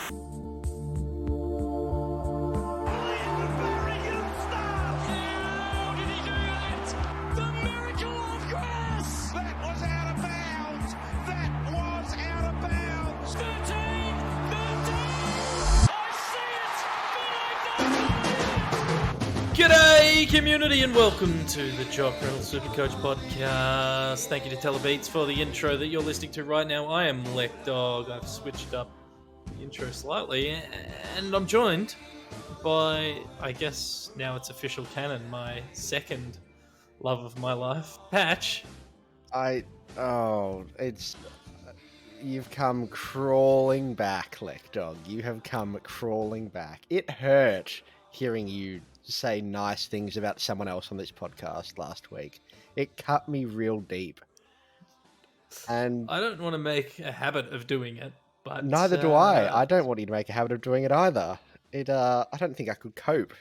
G'day, community, and welcome to the Jock Reynolds Supercoach podcast. Thank you to Telebeats for the intro that you're listening to right now. I am Lekdog. I've switched up the intro slightly, and I'm joined by, I guess now it's official canon, my second love of my life, Patch. You've come crawling back, Lekdog. You have come crawling back. It hurt hearing you say nice things about someone else on this podcast last week. It cut me real deep. And I don't want to make a habit of doing it, but neither do I. I don't want you to make a habit of doing it either. I don't think I could cope.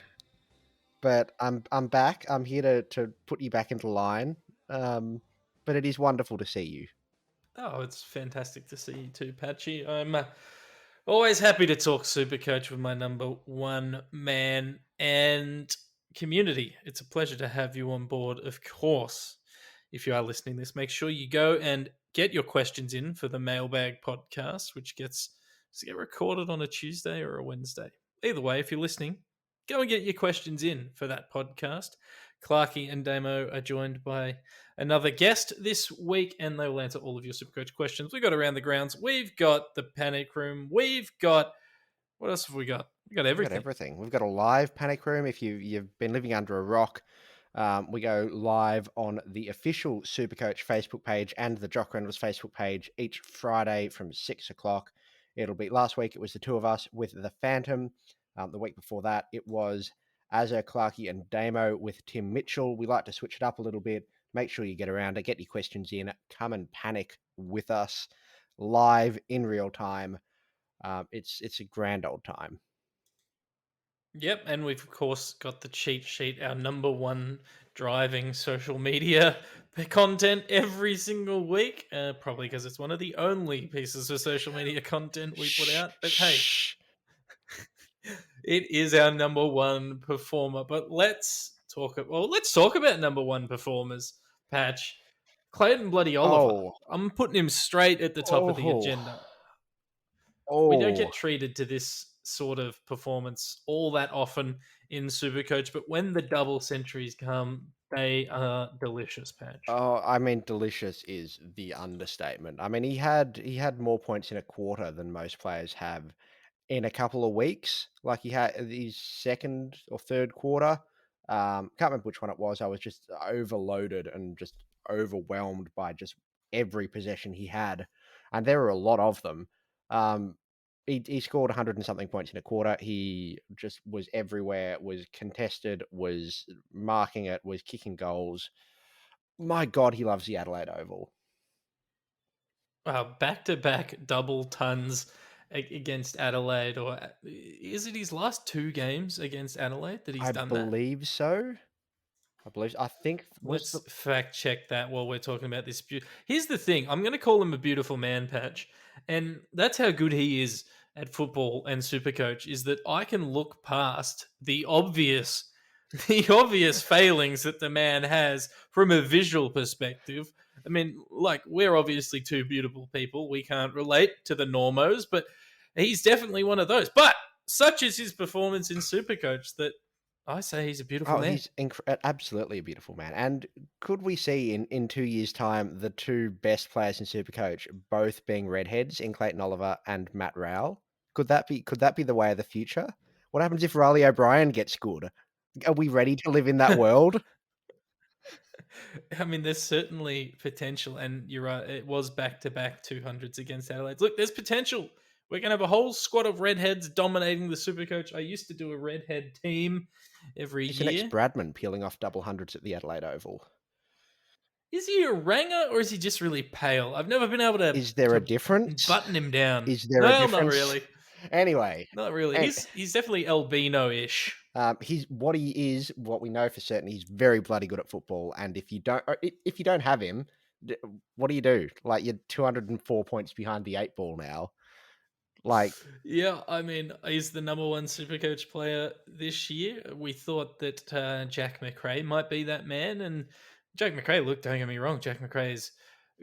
But I'm back. I'm here to put you back into line. But it is wonderful to see you. Oh, it's fantastic to see you too, Patchy. I'm always happy to talk Supercoach with my number one man and community. It's a pleasure to have you on board. Of course, if you are listening to this, make sure you go and get your questions in for the Mailbag podcast, which gets recorded on a Tuesday or a Wednesday. Either way, if you're listening, go and get your questions in for that podcast. Clarkey and Damo are joined by another guest this week, and they will answer all of your Supercoach questions. We've got Around the Grounds. We've got the Panic Room. We've got... What else have we got? We've got everything. We've got a live Panic Room. If you've been living under a rock, we go live on the official Supercoach Facebook page and the Jock Reynolds Facebook page each Friday from 6 o'clock. It'll be... Last week, it was the two of us with the Phantom. The week before that, it was Azza, Clarkey, and Damo with Tim Mitchell. We like to switch it up a little bit. Make sure you get around it, get your questions in, come and panic with us live in real time. It's a grand old time. Yep, and we've of course got the cheat sheet, our number one driving social media content every single week. Probably because it's one of the only pieces of social media content we put out. But hey, it is our number one performer. But let's talk about number one performers, Patch. Clayton Bloody Oliver. I'm putting him straight at the top of the agenda. We don't get treated to this sort of performance all that often in Supercoach, but when the double centuries come, they are delicious, Patch. Oh, I mean, delicious is the understatement. I mean, he had more points in a quarter than most players have in a couple of weeks. Like he had his second or third quarter. Can't remember which one it was. I was just overloaded and just overwhelmed by just every possession he had, and there were a lot of them. He scored 100 and something points in a quarter. He just was everywhere, was contested, was marking it, was kicking goals. My God, he loves the Adelaide Oval. Back-to-back double tons against Adelaide, or is it his last two games against Adelaide that he's done that? I believe so. I think... Let's fact check that while we're talking about this. Here's the thing. I'm going to call him a beautiful man, Patch. And that's how good he is at football and Supercoach, is that I can look past the obvious failings that the man has from a visual perspective. I mean, like, we're obviously two beautiful people. We can't relate to the normos, but he's definitely one of those. But such is his performance in Supercoach that I say he's a beautiful man. He's absolutely a beautiful man. And could we see in 2 years' time the two best players in Supercoach both being redheads in Clayton Oliver and Matt Rowell? Could that be the way of the future? What happens if Riley O'Brien gets good? Are we ready to live in that world? I mean, there's certainly potential, and you're right. It was back-to-back 200s against Adelaide. Look, there's potential. We're going to have a whole squad of redheads dominating the Supercoach. I used to do a redhead team every year. He's an ex-Bradman peeling off double hundreds at the Adelaide Oval. Is he a ranger or is he just really pale? I've never been able to... Is there a difference? Button him down. Is there a difference? Not really. Anyway. Not really. He's definitely albino-ish. What we know for certain, he's very bloody good at football. And if you don't have him, what do? Like, you're 204 points behind the 8 ball now. Like, Yeah, I mean, he's the number one Supercoach player this year. We thought that Jack McRae might be that man, and Jack McRae, look, don't get me wrong, Jack McRae is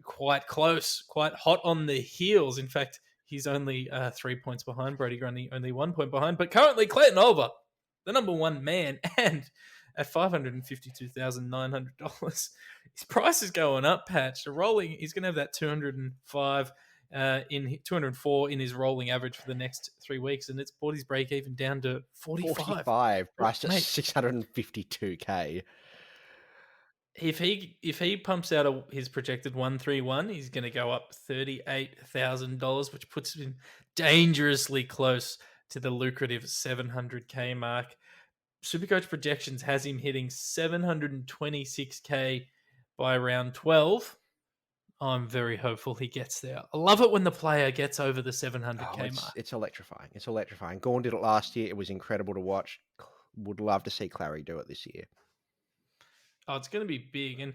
quite close, quite hot on the heels. In fact, he's only 3 points behind. Brody Grundy only 1 point behind. But currently, Clayton Oliver, the number one man, and at $552,900, his price is going up. Patch, rolling, he's going to have that 205 in 204 in his rolling average for the next 3 weeks, and it's brought his break even down to 45. priced at Mate, 652K. if he pumps out his projected 131, he's going to go up $38,000, which puts him dangerously close to the lucrative 700K mark. Supercoach projections has him hitting 726K by round 12. I'm very hopeful he gets there. I love it when the player gets over the 700K mark. It's electrifying. It's electrifying. Gorn did it last year. It was incredible to watch. Would love to see Clary do it this year. Oh, it's going to be big. And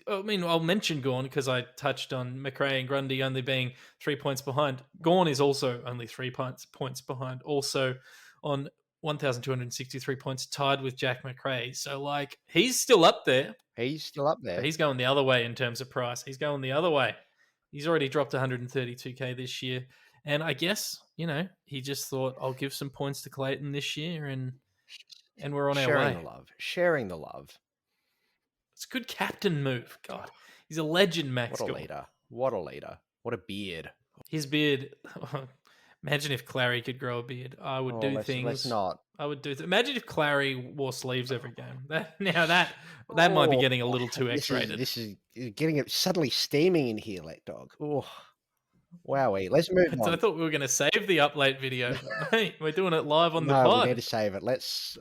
I mean, I'll mention Gorn because I touched on McRae and Grundy only being 3 points behind. Gorn is also only 3 points behind, also on 1,263 points, tied with Jack McRae. So, like, he's still up there. He's still up there. But he's going the other way in terms of price. He's going the other way. He's already dropped 132K this year. And I guess, he just thought, I'll give some points to Clayton this year, and we're on our way. Sharing the love. It's a good captain move. God, he's a legend, Max. What a leader. What a leader. What a beard. His beard. Imagine if Clary could grow a beard. I would do things. Let's not. I would do. Imagine if Clary wore sleeves every game. That might be getting a little too X-rated. This is getting it suddenly steaming in here, Lekdog. Oh, wowie. Let's move on. I thought we were going to save the up late video. Hey, we're doing it live on the pod. No, we need to save it. Let's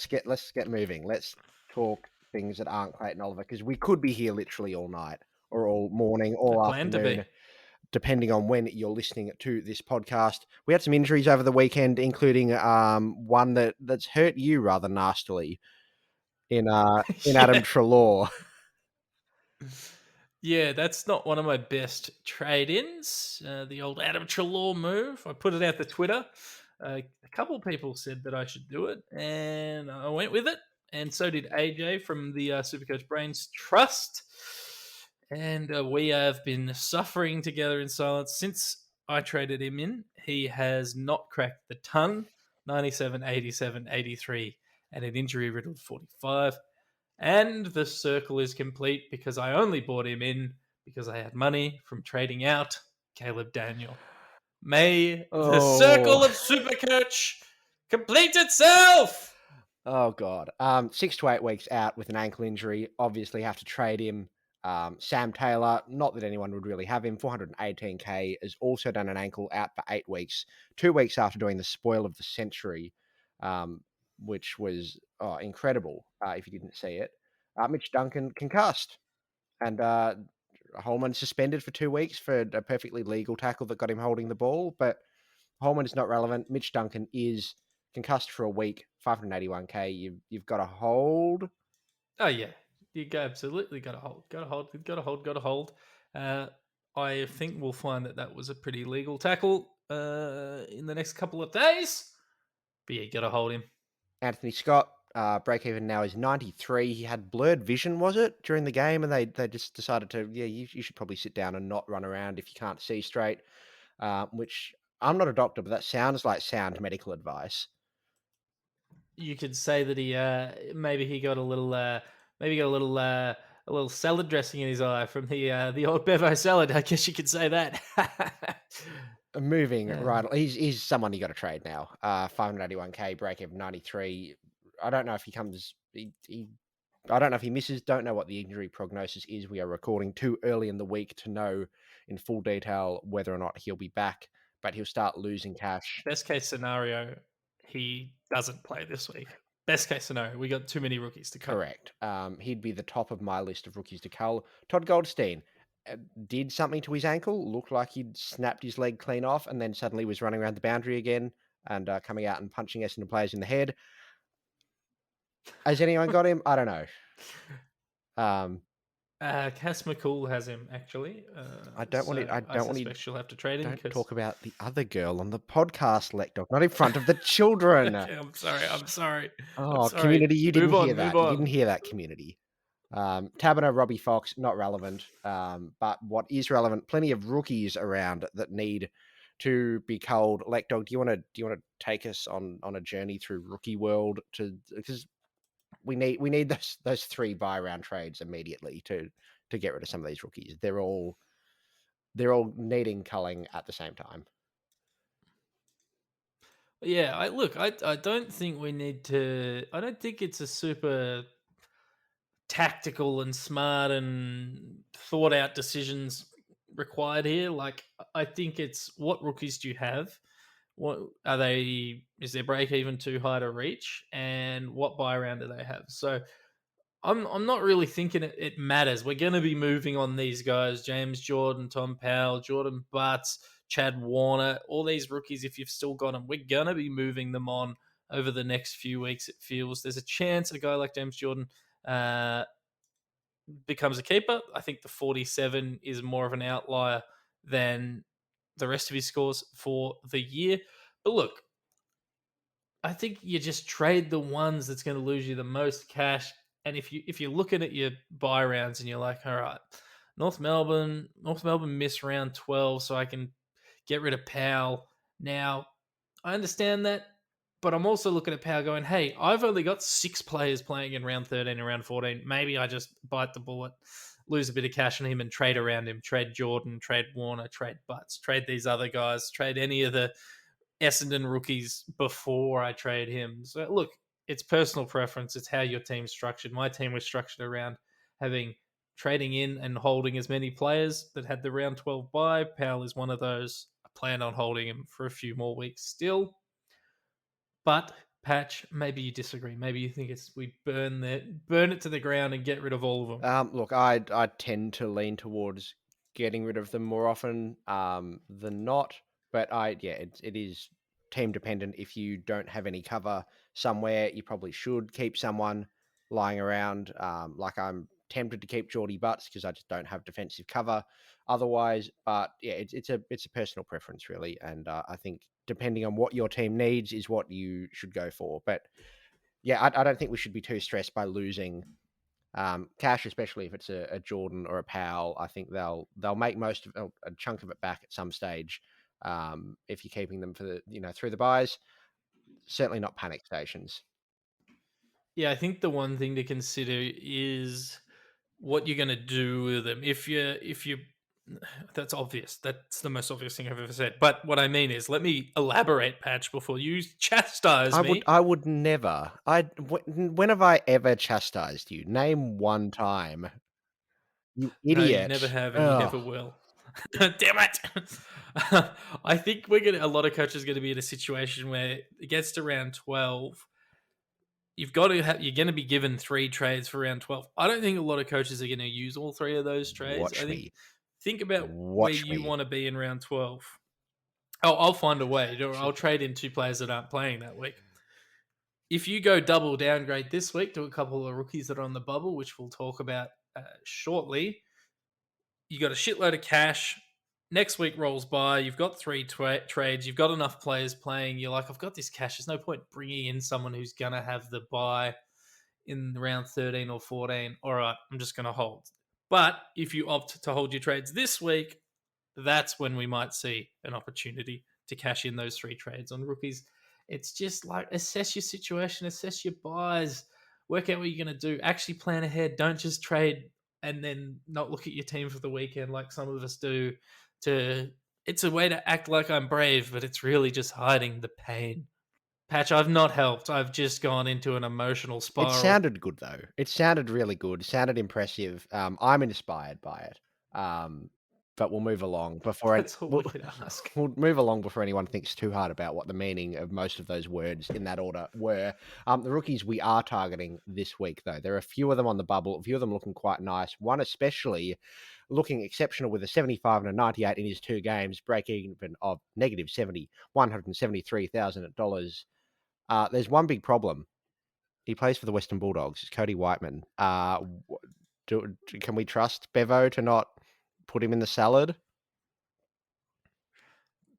get moving. Let's talk things that aren't Clayton Oliver, because we could be here literally all night or all morning or afternoon, depending on when you're listening to this podcast. We had some injuries over the weekend, including one that's hurt you rather nastily in Adam Treloar. Yeah, that's not one of my best trade-ins. The old Adam Treloar move. I put it out to Twitter. A couple of people said that I should do it, and I went with it. And so did AJ from the Supercoach Brains Trust. And we have been suffering together in silence since I traded him in. He has not cracked the ton, 97, 87, 83, and an injury-riddled 45. And the circle is complete because I only bought him in because I had money from trading out Caleb Daniel. May the circle of Supercoach complete itself! Oh, God. 6 to 8 weeks out with an ankle injury. Obviously have to trade him. Sam Taylor, not that anyone would really have him, 418K, has also done an ankle out for 8 weeks, 2 weeks after doing the spoil of the century, which was incredible if you didn't see it. Mitch Duncan concussed, and Holman suspended for 2 weeks for a perfectly legal tackle that got him holding the ball, but Holman is not relevant. Mitch Duncan is concussed for a week, 581K. You've got to hold. Oh yeah, you absolutely got to hold. Got to hold. I think we'll find that was a pretty legal tackle in the next couple of days. But yeah, got to hold him. Anthony Scott, break even now is 93. He had blurred vision, was it, during the game, and they just decided to, you should probably sit down and not run around if you can't see straight. Which I'm not a doctor, but that sounds like sound medical advice. You could say that he maybe he got a little a little salad dressing in his eye from the old Bevo salad. I guess you could say that. Moving right, he's someone you got to trade now. 581K, break even 93. I don't know if he comes. I don't know if he misses. Don't know what the injury prognosis is. We are recording too early in the week to know in full detail whether or not he'll be back. But he'll start losing cash. Best case scenario, he doesn't play this week. Best case scenario, we got too many rookies to cull. Correct. He'd be the top of my list of rookies to cull. Todd Goldstein did something to his ankle, looked like he'd snapped his leg clean off, and then suddenly was running around the boundary again and coming out and punching Essendon players in the head. Has anyone got him? I don't know. Cass McCool has him actually, I don't want to. so I I don't want to. suspect she'll have to trade him Don't because. talk about the other girl on the podcast, Lekdog, not in front of the children. Okay, I'm sorry. I'm sorry. I'm Oh, sorry. community, you Move didn't on. hear Move that. You didn't on. hear that, community. Taberner and Robbie Fox, not relevant. But what is relevant, plenty of rookies around that need to be culled. Lekdog, do you want to take us on a journey through rookie world because we need those 3 buy round trades immediately to get rid of some of these rookies. They're all needing culling at the same time. Yeah, I don't think we need to. I don't think it's a super tactical and smart and thought out decisions required here. Like, I think it's what rookies do you have? What are they? Is their break even too high to reach? And what buy round do they have? So I'm not really thinking it matters. We're going to be moving on these guys: James Jordan, Tom Powell, Jordan Butts, Chad Warner, all these rookies. If you've still got them, we're going to be moving them on over the next few weeks. It feels there's a chance a guy like James Jordan uh, becomes a keeper. I think the 47 is more of an outlier than the rest of his scores for the year. But look, I think you just trade the ones that's going to lose you the most cash. And if you're looking at your buy rounds and you're like, all right, North Melbourne miss round 12, so I can get rid of Powell. Now, I understand that, but I'm also looking at Powell going, hey, I've only got 6 players playing in round 13 and round 14. Maybe I just bite the bullet, lose a bit of cash on him and trade around him. Trade Jordan, trade Warner, trade Butts, trade these other guys, trade any of the Essendon rookies before I trade him. So look, it's personal preference. It's how your team's structured. My team was structured around having trading in and holding as many players that had the round 12 bye. Powell is one of those. I plan on holding him for a few more weeks still. But Patch, maybe you disagree. Maybe you think it's we burn it to the ground and get rid of all of them. Look, I tend to lean towards getting rid of them more often than not, but it is team dependent. If you don't have any cover somewhere, you probably should keep someone lying around. Like I'm tempted to keep Jordy Butts because I just don't have defensive cover otherwise. But yeah, it's a personal preference really, and I think depending on what your team needs is what you should go for. But yeah, I don't think we should be too stressed by losing cash, especially if it's a Jordan or a Powell. I think they'll make most of a chunk of it back at some stage. If you're keeping them for the through the buys, certainly not panic stations. Yeah, I think the one thing to consider is what you're going to do with them. If you that's obvious. That's the most obvious thing I've ever said. But what I mean is, let me elaborate, Patch, before you chastise me. I would never. When have I ever chastised you? Name one time, you No, you never idiot. have, and you Oh, never will. Damn it! I think we're gonna. A lot of coaches are going to be in a situation where it gets to round 12. You've got to have. You're going to be given 3 trades for round 12. I don't think a lot of coaches are going to use all 3 of those trades. I watch me, think about where watch you me. want to be in round 12. Oh, I'll find a way. I'll trade in 2 players that aren't playing that week. If you go double downgrade this week to a couple of rookies that are on the bubble, which we'll talk about shortly, you got a shitload of cash. Next week rolls by. You've got 3 trades. You've got enough players playing. You're like, I've got this cash. There's no point bringing in someone who's going to have the buy in round 13 or 14. All right, I'm just going to hold. But if you opt to hold your trades this week, that's when we might see an opportunity to cash in those 3 trades on rookies. It's just like assess your situation, assess your buys, work out what you're going to do, actually plan ahead. Don't just trade and then not look at your team for the weekend like some of us do. It's a way to act like I'm brave, but it's really just hiding the pain. Patch, I've not helped. I've just gone into an emotional It spiral. sounded good though. It sounded really good. It sounded impressive. I'm inspired by it. But we'll move along before That's all we could ask. we'll move along before anyone thinks too hard about what the meaning of most of those words in that order were. The rookies we are targeting this week, though, there are a few of them on the bubble. A few of them looking quite nice. One especially looking exceptional with a 75 and a 98 in his 2 games, break even of negative 70, $173,000. There's one big problem. He plays for the Western Bulldogs. It's Cody Weightman. Can we trust Bevo to not put him in the salad?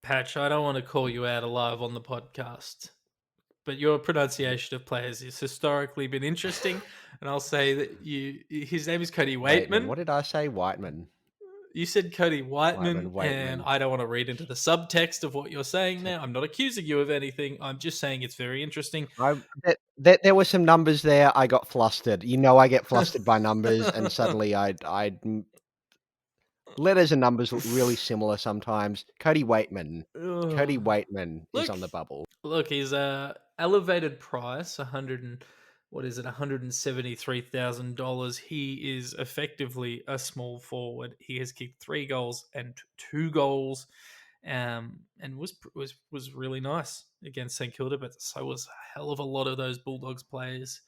Patch, I don't want to call you out alive on the podcast, but your pronunciation of players has historically been interesting, and I'll say that his name is Cody Weightman. Weightman. What did I say? Whiteman. You said Cody Whiteman, and Weightman. I don't want to read into the subtext of what you're saying now. I'm not accusing you of anything. I'm just saying it's very interesting. There were some numbers there. I got flustered. You know, I get flustered by numbers, and suddenly letters and numbers look really similar sometimes. Cody Weightman. Cody Weightman is on the bubble. Look, he's a elevated price, $173,000. He is effectively a small forward. He has kicked 3 goals and 2 goals, and was really nice against St Kilda. But so was a hell of a lot of those Bulldogs players.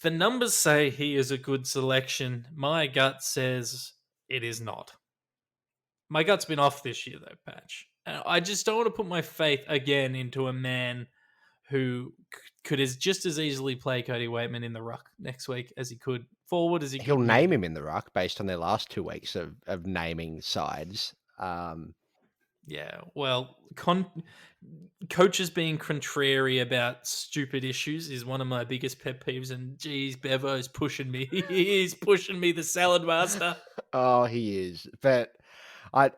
The numbers say he is a good selection. My gut says it is not. My gut's been off this year, though, Patch. I just don't want to put my faith again into a man who could just as easily play Cody Weightman in the ruck next week as he could forward as he He'll could name mid. him in the ruck based on their last 2 weeks of naming sides. Yeah, well, coaches being contrary about stupid issues is one of my biggest pet peeves. And geez, Bevo's pushing me. He's pushing me, the salad master. Oh, he is. But I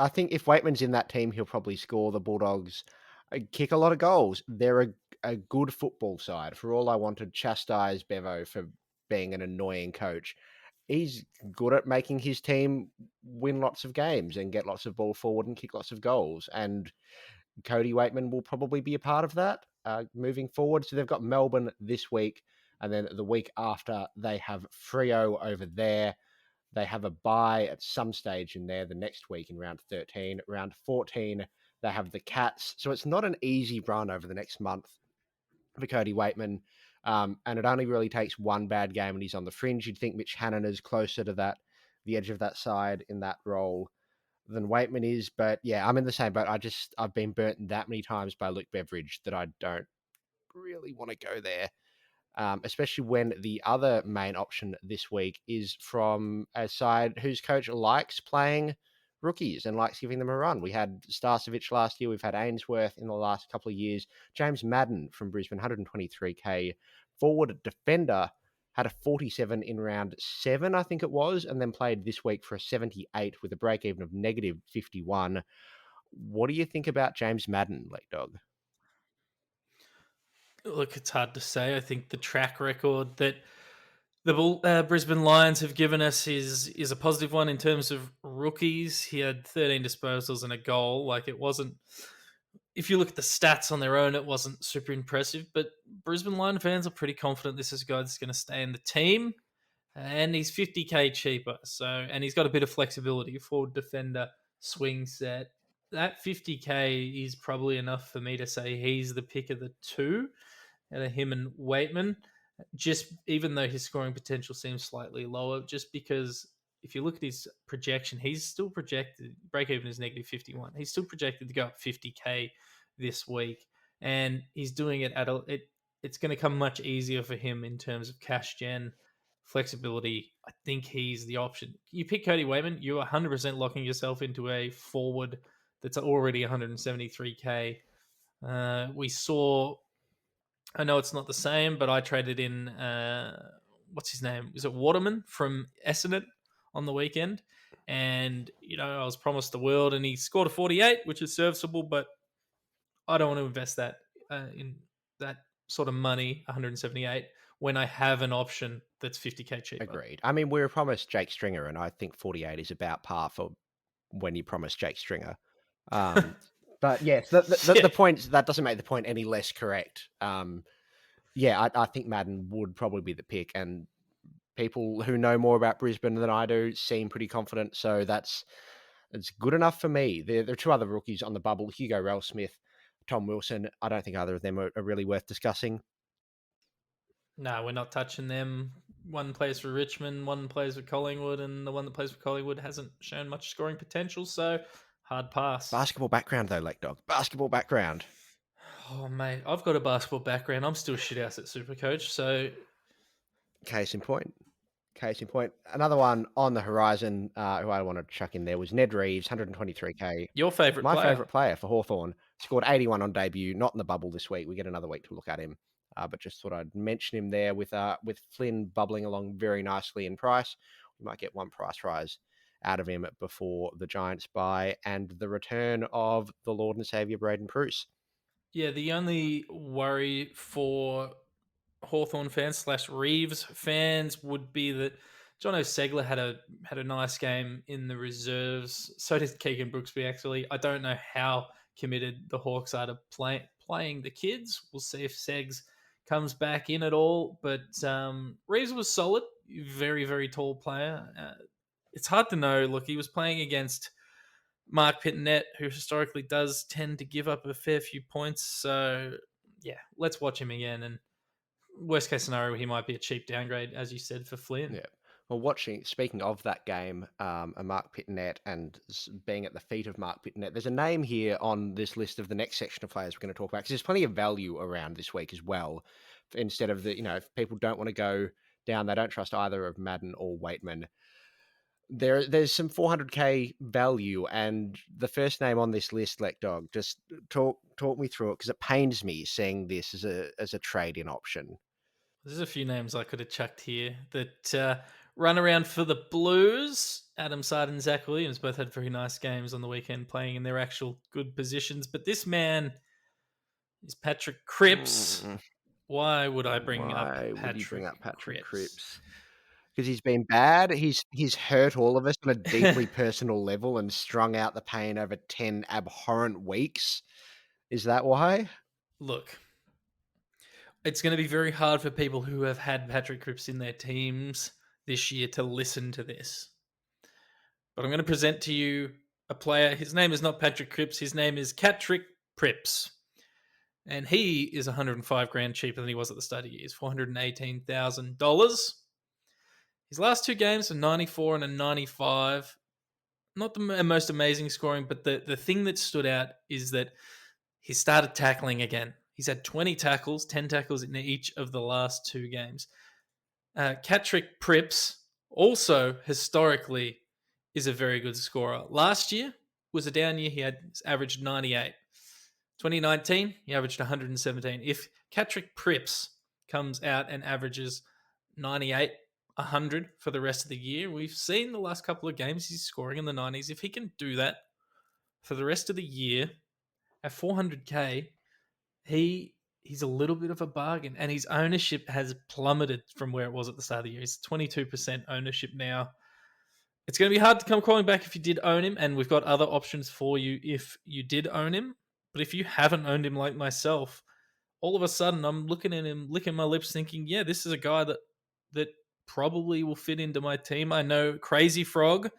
think if Waitman's in that team, he'll probably score. The Bulldogs kick a lot of goals. They're a good football side. For all I want to chastise Bevo for being an annoying coach, he's good at making his team win lots of games and get lots of ball forward and kick lots of goals. And Cody Weightman will probably be a part of that moving forward. So they've got Melbourne this week, and then the week after they have Freo over there. They have a bye at some stage in there the next week in round 13. Round 14, they have the Cats. So it's not an easy run over the next month for Cody Weightman. And it only really takes one bad game and he's on the fringe. You'd think Mitch Hannon is closer to the edge of that side in that role than Weightman is. But yeah, I'm in the same boat. I've been burnt that many times by Luke Beveridge that I don't really want to go there. Especially when the other main option this week is from a side whose coach likes playing rookies and likes giving them a run. We had Starcevic last year. We've had Ainsworth in the last couple of years. James Madden from Brisbane, 123k forward defender, had a 47 in round 7, I think it was, and then played this week for a 78 with a break even of negative 51. What do you think about James Madden, Lekdog? Look, it's hard to say. I think the track record that the Brisbane Lions have given us is a positive one in terms of rookies. He had 13 disposals and a goal. Like, it wasn't. If you look at the stats on their own, it wasn't super impressive. But Brisbane Lion fans are pretty confident this is a guy that's going to stay in the team, and he's 50k cheaper. So, and he's got a bit of flexibility, forward defender, swing set. That 50k is probably enough for me to say he's the pick of the two out of him and Weightman. Just even though his scoring potential seems slightly lower, just because if you look at his projection, he's still projected, break even is negative 51. He's still projected to go up 50k this week, and he's doing it at it's going to come much easier for him in terms of cash gen flexibility. I think he's the option. You pick Cody Weightman, you're 100% locking yourself into a forward that's already 173k. We saw, I know it's not the same, but I traded in, what's his name? Was it Waterman from Essendon on the weekend? And, I was promised the world, and he scored a 48, which is serviceable, but I don't want to invest that in that sort of money, 178, when I have an option that's 50k cheaper. Agreed. I mean, we were promised Jake Stringer, and I think 48 is about par for when you promise Jake Stringer. But yes, the point, that doesn't make the point any less correct. I think Madden would probably be the pick, and people who know more about Brisbane than I do seem pretty confident. So it's good enough for me. There are 2 other rookies on the bubble: Hugo Ralphsmith, Tom Wilson. I don't think either of them are really worth discussing. No, we're not touching them. One plays for Richmond, one plays for Collingwood, and the one that plays for Collingwood hasn't shown much scoring potential, so hard pass. Basketball background, though, Lekdog. Basketball background. Oh, mate, I've got a basketball background. I'm still shithouse at Supercoach, so... Case in point. Case in point. Another one on the horizon, who I want to chuck in there was Ned Reeves, 123k. Your favourite My player. favourite player for Hawthorn. Scored 81 on debut, not in the bubble this week. We get another week to look at him. But just thought I'd mention him there with Flynn bubbling along very nicely in price. We might get one price rise out of him before the Giants buy and the return of the Lord and Saviour Braden Preuss. Yeah, the only worry for Hawthorn fans / Reeves fans would be that John O'Segler had a nice game in the reserves. So did Keegan Brooksby, actually. I don't know how committed the Hawks are to playing the kids. We'll see if Segs comes back in at all. But Reeves was solid. Very, very tall player. It's hard to know. Look, he was playing against Mark Pittonet, who historically does tend to give up a fair few points. So, yeah, let's watch him again. And worst case scenario, he might be a cheap downgrade, as you said, for Flynn. Yeah. Well, speaking of that game, a Mark Pittonet and being at the feet of Mark Pittonet, there's a name here on this list of the next section of players we're going to talk about because there's plenty of value around this week as well. Instead of if people don't want to go down, they don't trust either of Madden or Weightman. There's some 400k value, and the first name on this list, Lekdog, just talk me through it because it pains me seeing this as a trade-in option. There's a few names I could have chucked here that run around for the Blues. Adam Sard and Zach Williams both had very nice games on the weekend playing in their actual good positions. But this man is Patrick Cripps. Why would I bring up Patrick Why would you bring up Patrick Cripps? Cripps? Because he's been bad. He's hurt all of us on a deeply personal level and strung out the pain over 10 abhorrent weeks. Is that why? Look, it's going to be very hard for people who have had Patrick Cripps in their teams this year to listen to this. But I'm going to present to you a player. His name is not Patrick Cripps. His name is Patrick Cripps. And he is 105 grand cheaper than he was at the start of the year. He's $418,000. His last two games are 94 and a 95. Not the most amazing scoring, but the thing that stood out is that he started tackling again. He's had 20 tackles, 10 tackles in each of the last two games. Patrick Cripps also historically is a very good scorer. Last year was a down year. He had averaged 98. 2019, he averaged 117. If Patrick Cripps comes out and averages 98, 100 for the rest of the year, we've seen the last couple of games he's scoring in the 90s. If he can do that for the rest of the year at 400k, he's a little bit of a bargain, and his ownership has plummeted from where it was at the start of the year. He's 22% ownership now. It's going to be hard to come crawling back if you did own him, and we've got other options for you if you did own him. But if you haven't owned him like myself, all of a sudden I'm looking at him, licking my lips, thinking, yeah, this is a guy that probably will fit into my team. I know Crazy Frog,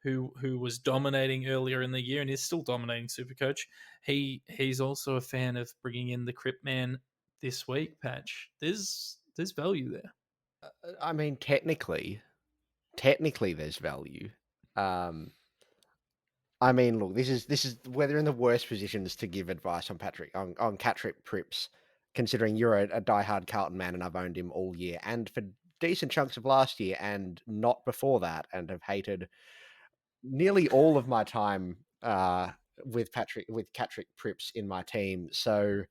who was dominating earlier in the year and is still dominating Supercoach. He's also a fan of bringing in the Crip Man this week. Patch, there's value there. I mean, technically there's value. I mean, look, this is where they're in the worst positions to give advice on Patrick Cripps, considering you're a diehard Carlton man and I've owned him all year and for decent chunks of last year and not before that, and have hated nearly all of my time with Patrick Cripps in my team. So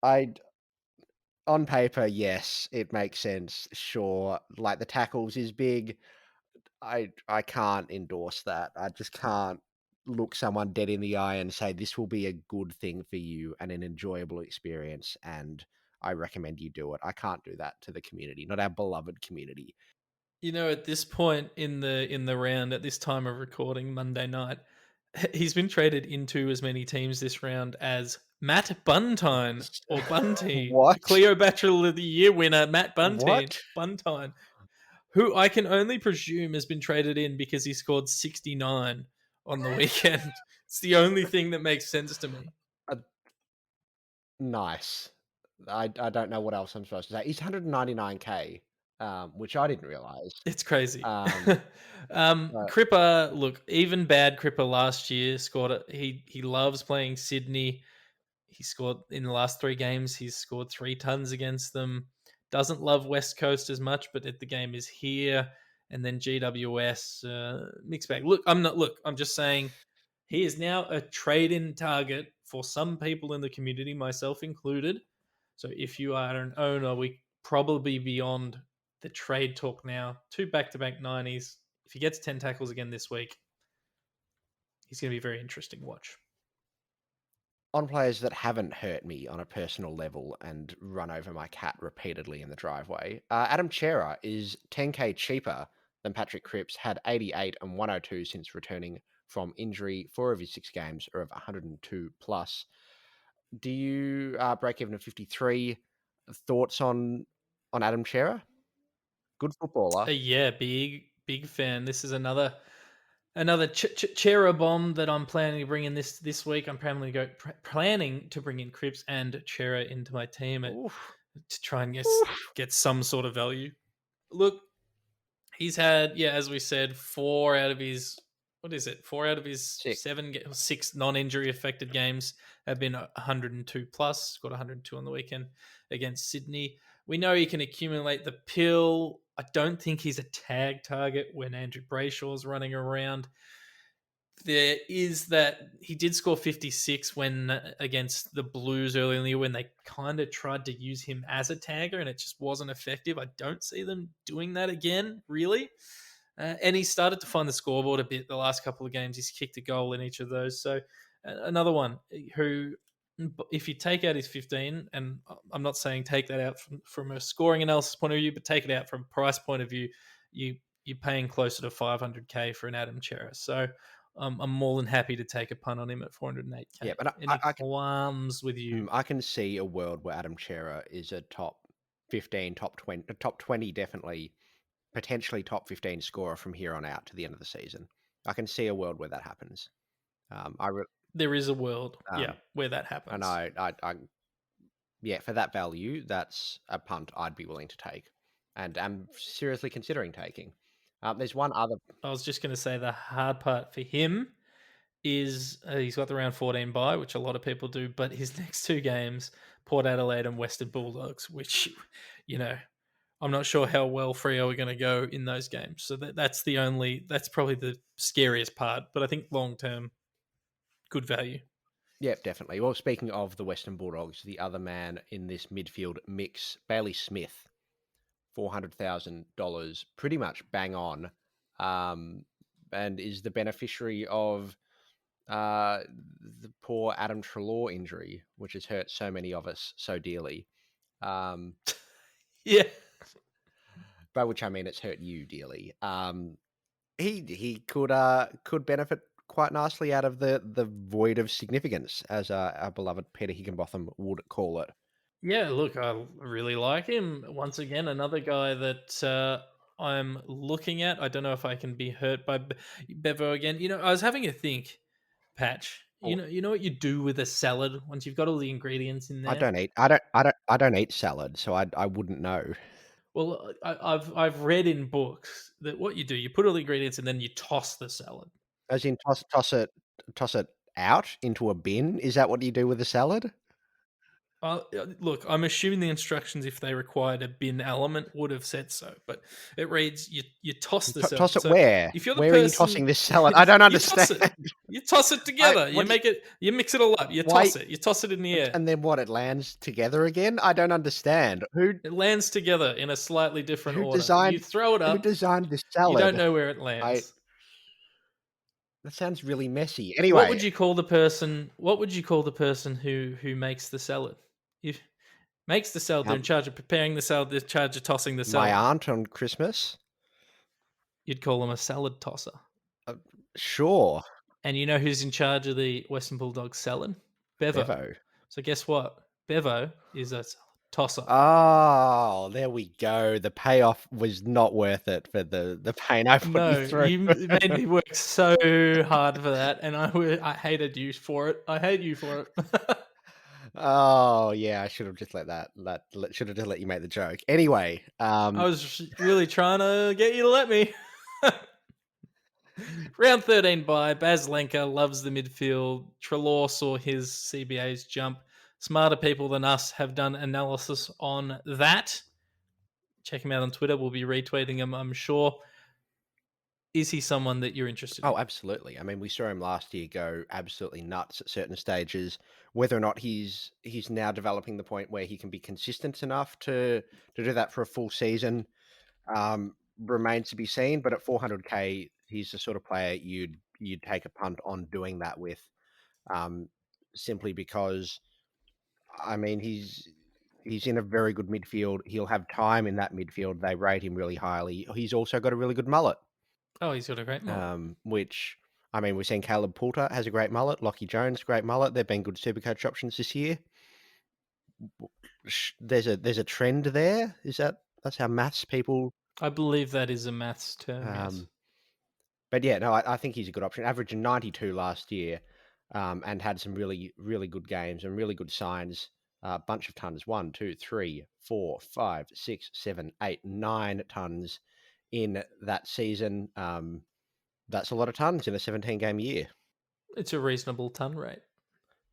on paper, yes, it makes sense. Sure, like the tackles is big. I can't endorse that. I just can't look someone dead in the eye and say this will be a good thing for you and an enjoyable experience, and I recommend you do it. I can't do that to the community, not our beloved community. You know, at this point in the round, at this time of recording, Monday night, he's been traded into as many teams this round as Matt Buntine or Bunty, What? Cleo Bachelor of the Year winner Matt What? Buntine, who I can only presume has been traded in because he scored 69 on the weekend. It's the only thing that makes sense to me. Nice. I don't know what else I'm supposed to say. He's 199k, which I didn't realize. It's crazy. But Cripper, look, even bad Cripper last year scored it. He loves playing Sydney. He scored in the last three games. He's scored 3 tons against them. doesn't love West Coast as much, but the game is here. And then GWS, mixed bag. I'm just saying he is now a trade-in target for some people in the community, myself included. So if you are an owner, we probably beyond the trade talk now. 2 back-to-back 90s. If he gets 10 tackles again this week, he's going to be a very interesting watch. On players that haven't hurt me on a personal level and run over my cat repeatedly in the driveway, Adam Cerra is 10k cheaper than Patrick Cripps, had 88 and 102 since returning from injury. 4 of his 6 games are of 102 plus. Do you break even at 53? Thoughts on Adam Cerra? Good footballer. Yeah, big fan. This is another Cerra bomb that I'm planning to bring in this week. I'm planning to bring in Cripps and Cerra into my team to try and get some sort of value. Look, he's had, as we said, 4 out of his 6 non-injury affected games have been 102 plus. Got 102 on the weekend against Sydney. We know he can accumulate the pill. I don't think he's a tag target when Andrew Brayshaw's running around. There is that he did score 56 when against the Blues early in the year when they kind of tried to use him as a tagger and it just wasn't effective. I don't see them doing that again, really. And he started to find the scoreboard a bit the last couple of games. He's kicked a goal in each of those. So another one who, if you take out his 15, and I'm not saying take that out from a scoring analysis point of view, but take it out from a price point of view, you're paying closer to 500k for an Adam Cerra. So I'm more than happy to take a punt on him at 408k. Yeah, but I qualms with you. I can see a world where Adam Cerra is a top 15, top 20 definitely, potentially top 15 scorer from here on out to the end of the season. I can see a world where that happens. There is a world, where that happens. And for that value, that's a punt I'd be willing to take, and I'm seriously considering taking. There's one other. I was just going to say the hard part for him is he's got the round 14 bye, which a lot of people do, but his next 2 games, Port Adelaide and Western Bulldogs, which, I'm not sure how well Freo are going to go in those games. So that's probably the scariest part, but I think long-term, good value. Yeah, definitely. Well, speaking of the Western Bulldogs, the other man in this midfield mix, Bailey Smith, $400,000, pretty much bang on, and is the beneficiary of the poor Adam Treloar injury, which has hurt so many of us so dearly. Yeah. By which I mean it's hurt you dearly. He could benefit quite nicely out of the void of significance, as our beloved Peter Higginbotham would call it. Yeah, look, I really like him. Once again, another guy that I'm looking at. I don't know if I can be hurt by Bevo again. I was having a think, Patch. You know what you do with a salad once you've got all the ingredients in there. I don't eat salad, so I wouldn't know. Well, I've read in books that what you do, you put all the ingredients and then you toss the salad. As in toss it out into a bin? Is that what you do with a salad? Look, I'm assuming the instructions, if they required a bin element, would have said so. But it reads, you toss the salad. Toss it where? If you're the where person, are you tossing this salad? I don't understand. You toss it together. You mix it all up. You toss it. You toss it in the air. And then what? It lands together again? I don't understand. It lands together in a slightly different order. You throw it up. Who designed this salad? You don't know where it lands. That sounds really messy. Anyway, what would you call the person? What would you call the person who makes the salad? Makes the salad. They're in charge of preparing the salad. They're in charge of tossing the salad. My aunt on Christmas. You'd call them a salad tosser. Sure. And you know who's in charge of the Western Bulldogs salad? Bevo. So guess what? Bevo is a tosser. Oh, there we go. The payoff was not worth it for the pain I put you through. You made me work so hard for that, and I hated you for it. I hate you for it. Oh yeah, I should have just should have just let you make the joke. Anyway, I was really trying to get you to let me. Round 13 bye. Baz Lenker loves the midfield. Treloar saw his CBA's jump. Smarter people than us have done analysis on that. check him out on Twitter. We'll be retweeting him, I'm sure. Is he someone that you're interested Oh, in? absolutely. I mean, we saw him last year go absolutely nuts at certain stages. Whether or not he's now developing the point where he can be consistent enough to do that for a full season remains to be seen. But at 400k, he's the sort of player you'd take a punt on doing that with, um, simply because I mean he's in a very good midfield. He'll have time in that midfield. They rate him really highly. He's also got a really good mullet. Oh, he's got a great mullet. Which I mean, we've seen Caleb Poulter has a great mullet, Lachie Jones, great mullet. They've been good Supercoach options this year. There's a trend there. That's how maths people? I believe that is a maths term, yes. Um, but yeah, no, I think he's a good option. Averaging 92 last year, and had some really good games and really good signs. A bunch of tons, 1, 2, 3, 4, 5, 6, 7, 8, 9 tons in that season. That's a lot of tons in a 17-game year. It's a reasonable ton rate.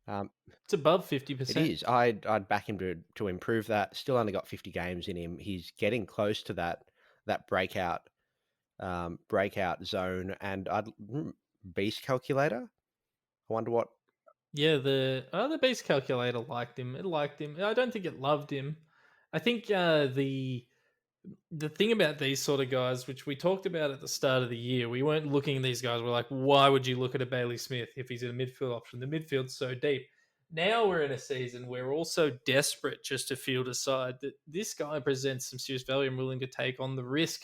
Um, It's above It 50%. is. I'd back him to improve that. Still only got 50 games in him. He's getting close to that breakout zone. And beast calculator. I wonder what. Yeah, the base calculator liked him. It liked him. I don't think it loved him. I think the thing about these sort of guys, which we talked about at the start of the year, we weren't looking at these guys. We're like, why would you look at a Bailey Smith if he's in a midfield option? The midfield's so deep. Now we're in a season where we're all so desperate just to field a side that this guy presents some serious value and willing to take on the risk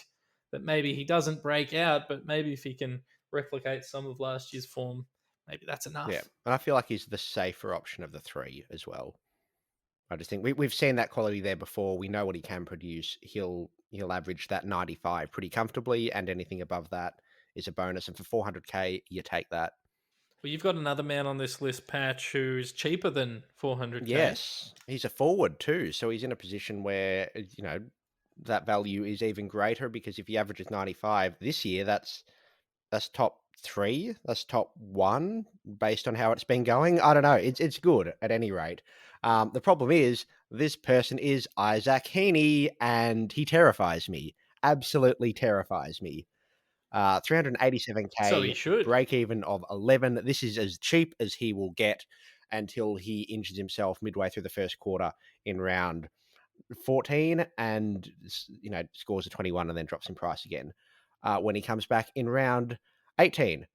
that maybe he doesn't break out, but maybe if he can replicate some of last year's form, maybe that's Yeah, enough. and I feel like he's the safer option of the three as well. I just think we've seen that quality there before. We know what he can produce. He'll average that 95 pretty comfortably, and anything above that is a bonus. And for 400k, you take that. Well, you've got another man on this list, Patch, who's cheaper than 400k. Yes, he's a forward too, so he's in a position where that value is even greater because if he averages 95 this year, that's top three, that's top one based on how it's been going. I don't know. It's good at any rate. The problem is this person is Isaac Heeney, and he terrifies me. Absolutely terrifies me. So he 387k, should. break even of 11. This is as cheap as he will get until he injures himself midway through the first quarter in round 14 and scores a 21 and then drops in price again when he comes back in round 18.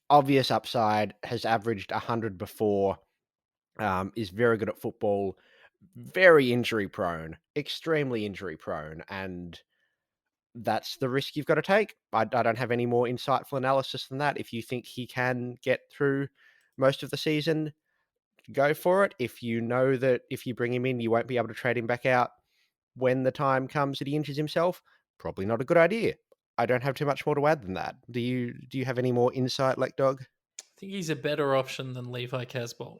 Obvious upside, has averaged 100 before, is very good at football, very injury prone, extremely injury prone, and that's the risk you've got to take. I don't have any more insightful analysis than that. If you think he can get through most of the season, go for it. If you know that if you bring him in, you won't be able to trade him back out when the time comes that he injures himself, probably not a good idea. I don't have too much more to add than that. Do you have any more insight, Lekdog? I think he's a better option than Levi Casbolt.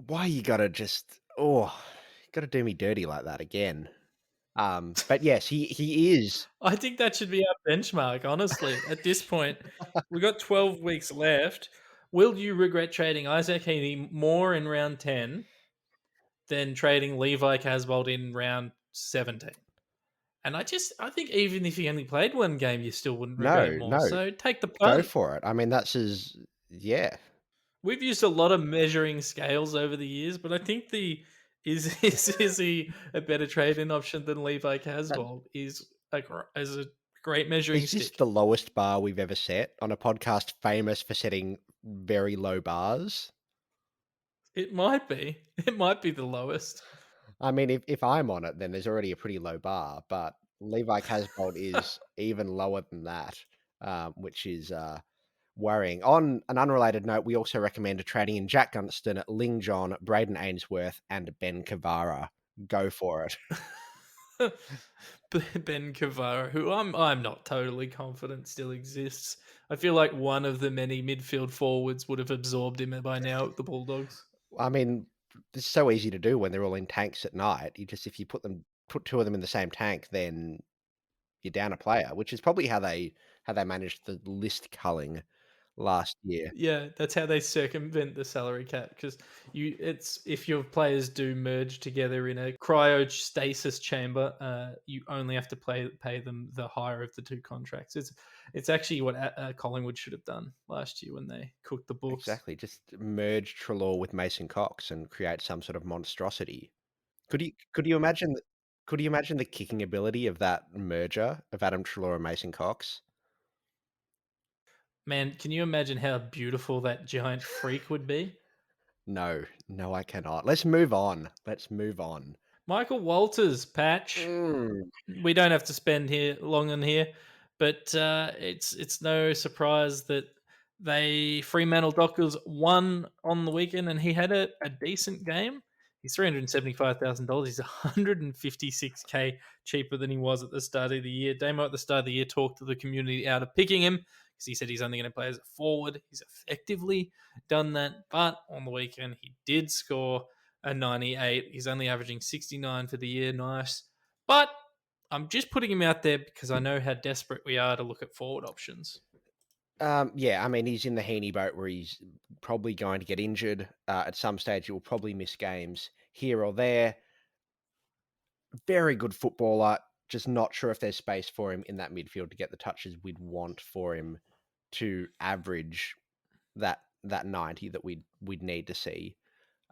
Why you gotta just gotta do me dirty like that again? But yes, he is. I think that should be our benchmark, honestly. At this point, we've got 12 weeks left. Will you regret trading Isaac Heaney more in round 10 than trading Levi Casbolt in round 17? And I think even if he only played one game, you still wouldn't regret it No, more. no, So take the go punt. for it. I mean, that's his. Yeah, We've used a lot of measuring scales over the years, but I think the is he a better trade-in option than Levi that, Casbolt is a great measuring is this stick. the lowest bar we've ever set on a podcast famous for setting very low bars? It might be. It might be the lowest. I mean, if I'm on it, then there's already a pretty low bar, but Levi Casbolt is even lower than that, which is worrying. On an unrelated note, we also recommend trading in Jack Gunston, Ling John, Braden Ainsworth, and Ben Kavara. Go for it. Ben Cavara, who I'm not totally confident still exists. I feel like one of the many midfield forwards would have absorbed him by now at the Bulldogs. I mean, it's so easy to do when they're all in tanks at night. If you put two of them in the same tank, then you're down a player, which is probably how they managed the list culling last year. Yeah, that's how they circumvent the salary cap because it's if your players do merge together in a cryostasis chamber, you only have to pay them the higher of the two contracts. It's actually what Collingwood should have done last year when they cooked the books. Exactly. Just merge Treloar with Mason Cox and create some sort of monstrosity. Could you imagine could you imagine the kicking ability of that merger of Adam Treloar and Mason Cox? Man, can you imagine how beautiful that giant freak would be? No, no, I cannot. Let's move on. Let's move on. Michael Walters, Patch. Mm. We don't have to spend here long on here, but it's no surprise that they Fremantle Dockers won on the weekend, and he had a decent game. He's $375,000. He's 156K cheaper than he was at the start of the year. Damo at the start of the year talked to the community out of picking him because he said he's only going to play as a forward. He's effectively done that, but on the weekend he did score a 98. He's only averaging 69 for the year. Nice. But I'm just putting him out there because I know how desperate we are to look at forward options. Yeah, I mean, he's in the Heeney boat where he's probably going to get injured. At some stage, he will probably miss games here or there. Very good footballer. Just not sure if there's space for him in that midfield to get the touches we'd want for him to average that 90 that we'd need to see.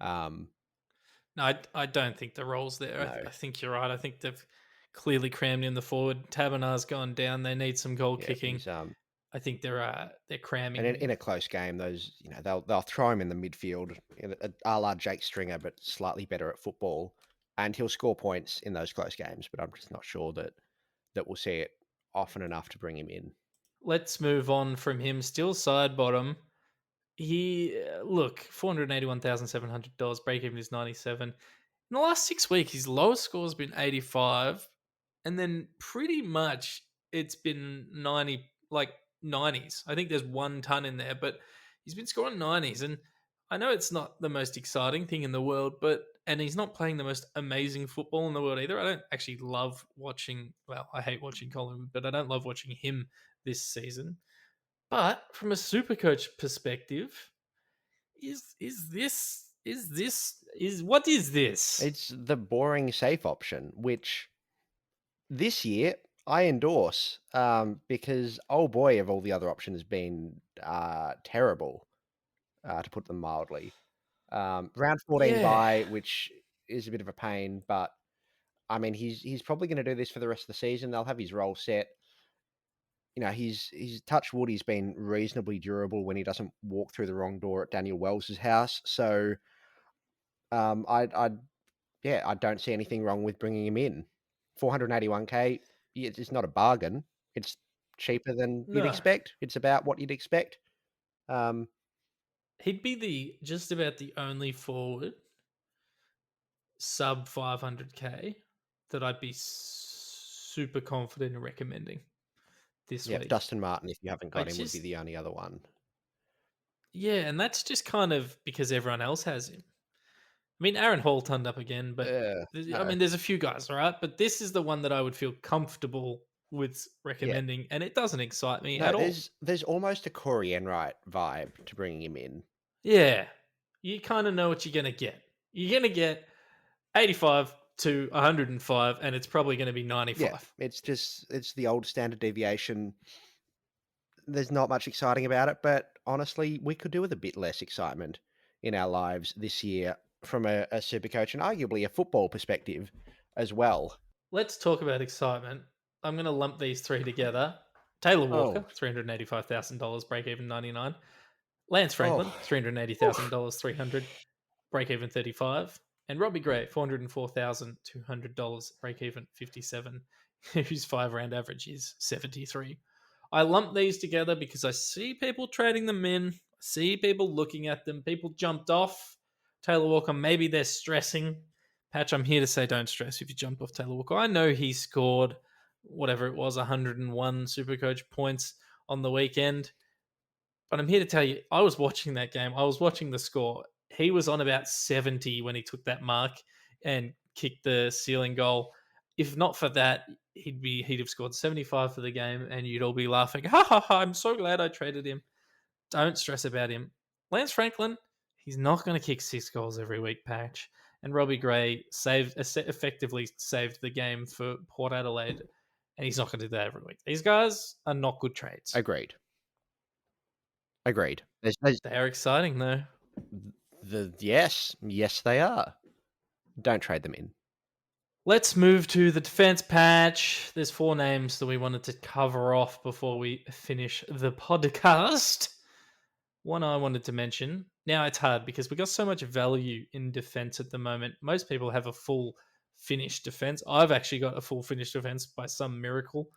Um, No, I don't think the role's there. no, I think you're right. I think they've clearly crammed in the forward. Taberner's gone down. They need some goal yeah, kicking. he's I think they're cramming. and in a close game, those they'll throw him in the midfield, a la Jake Stringer, but slightly better at football, and he'll score points in those close games. But I'm just not sure that we'll see it often enough to bring him in. Let's move on from him. Still side bottom. He look $481,700. Break even is 97. In the last 6 weeks, his lowest score has been 85, and then pretty much it's been 90, like 90s. I think there's 1 ton in there, but he's been scoring 90s, and I know it's not the most exciting thing in the world, and he's not playing the most amazing football in the world either. I don't actually love watching. Well, I hate watching Collingwood, but I don't love watching him this season. But from a super coach perspective, is what is this? It's the boring safe option, which this year I endorse because oh boy, have all the other options been terrible, to put them mildly. Round 14 Yeah, bye, which is a bit of a pain, but I mean he's probably going to do this for the rest of the season. They'll have his role set. You know, he's touch wood. He's been reasonably durable when he doesn't walk through the wrong door at Daniel Wells's house. So I yeah, I don't see anything wrong with bringing him in. 481K, it's not a bargain. It's cheaper than you'd no, expect. It's about what you'd expect. Um, he'd be the just about the only forward sub 500K that I'd be super confident in recommending this yeah, week. Dustin Martin, if you haven't I got him, would be just the only other one. Yeah, and that's just kind of because everyone else has him. I mean, Aaron Hall turned up again, but I No, mean, there's a few guys, all right? But this is the one that I would feel comfortable with yeah, recommending, and it doesn't excite me no. at all. There's almost a Corey Enright vibe to bringing him in. Yeah, you kind of know what you're going to get. You're going to get 85 to 105, and it's probably going to be Yeah, 95. it's the old standard deviation. There's not much exciting about it, but honestly, we could do with a bit less excitement in our lives this year from a super coach and arguably a football perspective as well. Let's talk about excitement. I'm going to lump these three together. Taylor Walker, Oh, $385,000, break even 99. Lance oh, Franklin, oof. $380,000, 300, break even 35. And Robbie Gray, $404,200, break even 57, whose 5 round average is 73. I lump these together because I see people trading them in, I see people looking at them, people jumped off Taylor Walker. Maybe they're stressing. Patch, I'm here to say don't stress if you jumped off Taylor Walker. I know he scored whatever it was, 101 Supercoach points on the weekend. But I'm here to tell you, I was watching that game. I was watching the score. He was on about 70 when he took that mark and kicked the ceiling goal. If not for that, he'd have scored 75 for the game, and you'd all be laughing. Ha ha ha! I'm so glad I traded him. Don't stress about him. Lance Franklin, he's not going to kick 6 goals every week, Patch. And Robbie Gray effectively saved the game for Port Adelaide, and he's not going to do that every week. These guys are not good trades. Agreed. They're exciting, though. Yes, they are. Don't trade them in. Let's move to the defense, Patch. There's 4 names that we wanted to cover off before we finish the podcast. One I wanted to mention. Now it's hard because we got so much value in defense at the moment. Most people have a full finished defense. I've actually got a full finished defense by some miracle.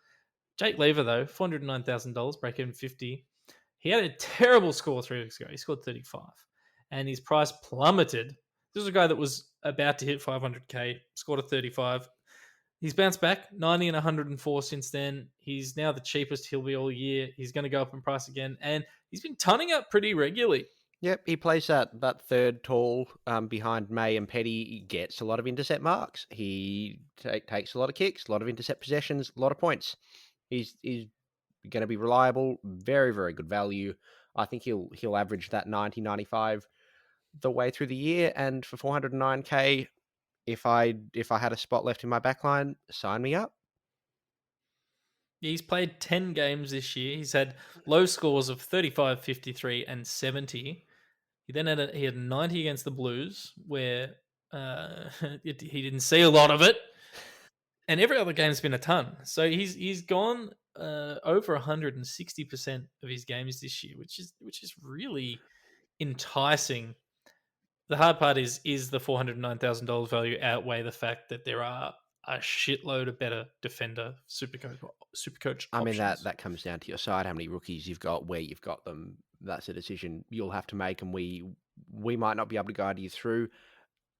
Jake Lever, though, $409,000, break even 50. He had a terrible score 3 weeks ago. He scored 35. And his price plummeted. This was a guy that was about to hit 500k, scored a 35. He's bounced back, 90 and 104 since then. He's now the cheapest he'll be all year. He's going to go up in price again. And he's been tonning up pretty regularly. Yep, he plays that third tall behind May and Petty. He gets a lot of intercept marks. He takes a lot of kicks, a lot of intercept possessions, a lot of points. He's going to be reliable, very, very good value. I think he'll average that 90, 95 the way through the year. And for 409k, if I had a spot left in my backline, sign me up. He's played 10 games this year. He's had low scores of 35, 53, and 70. He then had 90 against the Blues, where he didn't see a lot of it. And every other game's been a ton. So he's gone over 160% of his games this year, which is really enticing. The hard part is the $409,000 value outweigh the fact that there are a shitload of better defender supercoach options. I mean, that comes down to your side, how many rookies you've got, where you've got them. That's a decision you'll have to make, and we might not be able to guide you through.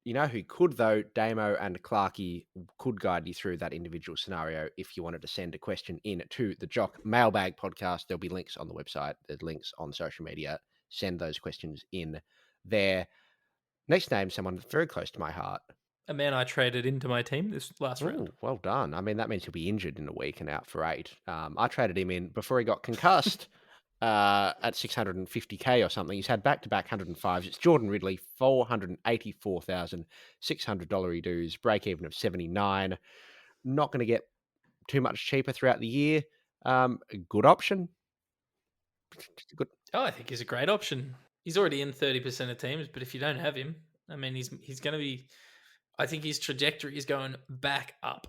You know who could, though? Damo and Clarkey could guide you through that individual scenario if you wanted to send a question in to the Jock Mailbag podcast. There'll be links on the website. There's links on social media. Send those questions in there. Next name, someone very close to my heart. A man I traded into my team this last round. Well done. I mean, that means he'll be injured in a week and out for 8. I traded him in before he got concussed at 650k or something. He's had back-to-back 105s. It's Jordan Ridley, $484,600 dues, break even of 79. Not going to get too much cheaper throughout the year. A good option. Good. Oh, I think he's a great option. He's already in 30% of teams, but if you don't have him, I mean, he's going to be. I think his trajectory is going back up.